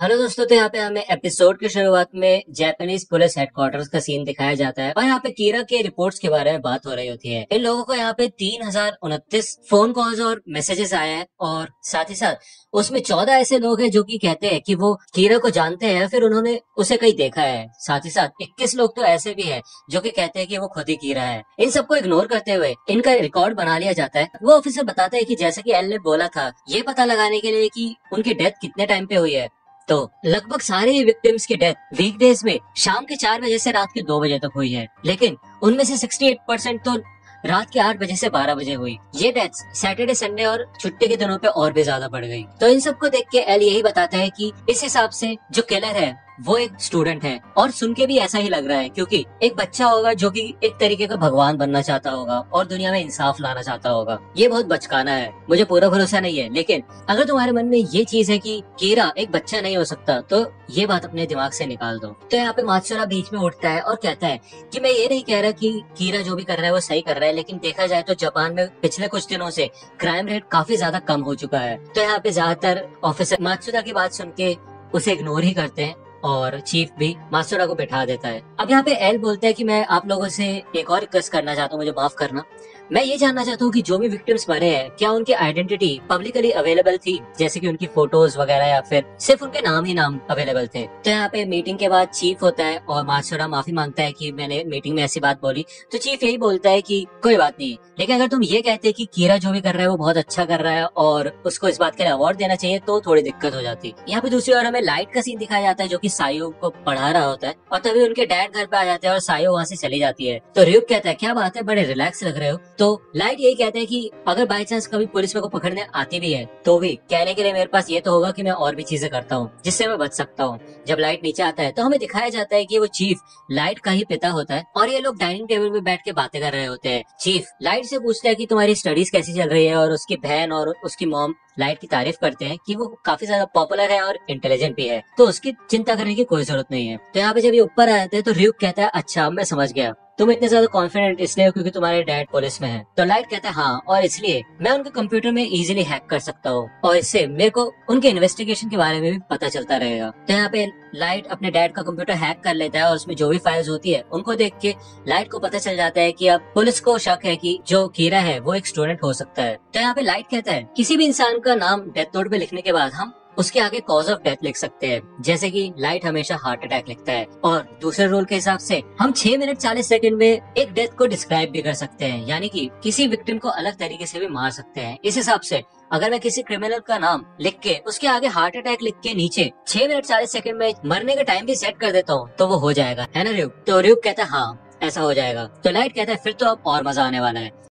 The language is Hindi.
हेलो दोस्तों, तो यहाँ पे हमें एपिसोड की शुरुआत में जापानीज पुलिस हेडक्वार्टर्स का सीन दिखाया जाता है और यहाँ पे कीरा के रिपोर्ट्स के बारे में बात हो रही होती है। इन लोगों को यहाँ पे 3029 फोन कॉल्स और मैसेजेस आए हैं और साथ ही साथ उसमें 14 ऐसे लोग हैं जो कि कहते हैं कि वो कीरा को जानते हैं, फिर उन्होंने उसे कहीं देखा है। साथ ही साथ 21 लोग तो ऐसे भी हैं जो कि कहते हैं कि वो खुद ही कीरा है। इन सबको इग्नोर करते हुए इनका रिकॉर्ड बना लिया जाता है। वो ऑफिसर बताते हैं कि जैसे कि एल ने बोला था, ये पता लगाने के लिए कि उनकी डेथ कितने टाइम पे हुई है, तो लगभग सारे ही विक्टिम्स की डेथ वीकडेज में शाम के 4 बजे से रात के 2 बजे तक हुई है, लेकिन उनमें से 68% तो रात के 8 बजे से 12 बजे हुई। ये डेथ्स सैटरडे, संडे और छुट्टी के दिनों पे और भी ज्यादा बढ़ गई। तो इन सबको देख के एल यही बताता है कि इस हिसाब से जो किलर है वो एक स्टूडेंट है, और सुन के भी ऐसा ही लग रहा है क्योंकि एक बच्चा होगा जो कि एक तरीके का भगवान बनना चाहता होगा और दुनिया में इंसाफ लाना चाहता होगा। ये बहुत बचकाना है, मुझे पूरा भरोसा नहीं है, लेकिन अगर तुम्हारे मन में ये चीज है कि कीरा एक बच्चा नहीं हो सकता तो ये बात अपने दिमाग से निकाल दो। तो यहाँ पे मात्सुरा बीच में उठता है और कहता है कि मैं ये नहीं कह रहा कि कीरा जो भी कर रहा है वो सही कर रहा है, लेकिन देखा जाए तो जापान में पिछले कुछ दिनों से क्राइम रेट काफी ज्यादा कम हो चुका है। तो यहाँ पे ज्यादातर ऑफिसर मात्सुरा की बात सुन के उसे इग्नोर ही करते हैं और चीफ भी मात्सुरा को बैठा देता है। अब यहाँ पे एल बोलता है कि मैं आप लोगों से एक और रिक्वेस्ट करना चाहता हूँ, मुझे माफ करना। मैं ये जानना चाहता हूँ कि जो भी विक्टिम्स मरे हैं क्या उनकी आइडेंटिटी पब्लिकली अवेलेबल थी, जैसे कि उनकी फोटोज वगैरह, या फिर सिर्फ उनके नाम ही नाम अवेलेबल थे। तो यहाँ पे मीटिंग के बाद चीफ होता है और मात्सुरा माफी मांगता है कि मैंने मीटिंग में ऐसी बात बोली। तो चीफ यही बोलता है कि कोई बात नहीं, लेकिन अगर तुम ये कहते कि कीरा जो भी कर रहा है वो बहुत अच्छा कर रहा है और उसको इस बात के लिए अवार्ड देना चाहिए, तो थोड़ी दिक्कत हो जाती। यहाँ पे दूसरी ओर हमें लाइट का सीन दिखाया जाता है जो कि सायो को पढ़ा रहा होता है, और तभी उनके डैड घर पे आ जाते हैं और सायो वहाँ से चली जाती है। तो रियुक कहता है क्या बात है, बड़े रिलैक्स लग रहे हो। तो लाइट यही कहते हैं कि अगर बाई चांस कभी पुलिस मेरे को पकड़ने आती भी है तो भी कहने के लिए मेरे पास ये तो होगा कि मैं और भी चीजें करता हूँ जिससे मैं बच सकता हूँ। जब लाइट नीचे आता है तो हमें दिखाया जाता है कि वो चीफ लाइट का ही पिता होता है और ये लोग डाइनिंग टेबल पे बैठ के बातें कर रहे होते हैं। चीफ लाइट से पूछता है कि तुम्हारी स्टडीज कैसी चल रही है, और उसकी बहन और उसकी मॉम लाइट की तारीफ करते हैं कि वो काफी ज्यादा पॉपुलर है और इंटेलिजेंट भी है, तो उसकी चिंता करने की कोई जरूरत नहीं है। तो यहाँ पे जब ये ऊपर आ जाते हैं तो रियुक कहता है अच्छा मैं समझ गया, तुम इतने ज्यादा कॉन्फिडेंट इसलिए हो क्योंकि तुम्हारे डैड पुलिस में है। तो लाइट कहता है हाँ, और इसलिए मैं उनके कंप्यूटर में इजीली हैक कर सकता हूँ और इससे मेरे को उनके इन्वेस्टिगेशन के बारे में भी पता चलता रहेगा। तो यहाँ पे लाइट अपने डैड का कंप्यूटर हैक कर लेता है और उसमें जो भी फाइल्स होती है उनको देख के लाइट को पता चल जाता है कि अब पुलिस को शक है कि जो कीरा है वो एक स्टूडेंट हो सकता है। तो यहाँ पे लाइट कहता है किसी भी इंसान का नाम डेथ नोट पे लिखने के बाद हम उसके आगे कॉज ऑफ डेथ लिख सकते हैं, जैसे कि लाइट हमेशा हार्ट अटैक लिखता है, और दूसरे रूल के हिसाब से हम 6 मिनट 40 सेकंड में एक डेथ को डिस्क्राइब भी कर सकते हैं, यानी कि किसी विक्टिम को अलग तरीके से भी मार सकते हैं। इस हिसाब से अगर मैं किसी क्रिमिनल का नाम लिख के उसके आगे हार्ट अटैक लिख के नीचे 6 मिनट 40 सेकंड में मरने का टाइम भी सेट कर देता हूँ तो वो हो जाएगा, है ना रियुक। तो रियुक कहता है हाँ ऐसा हो जाएगा। तो लाइट कहता है फिर तो अब और मजा आने वाला है।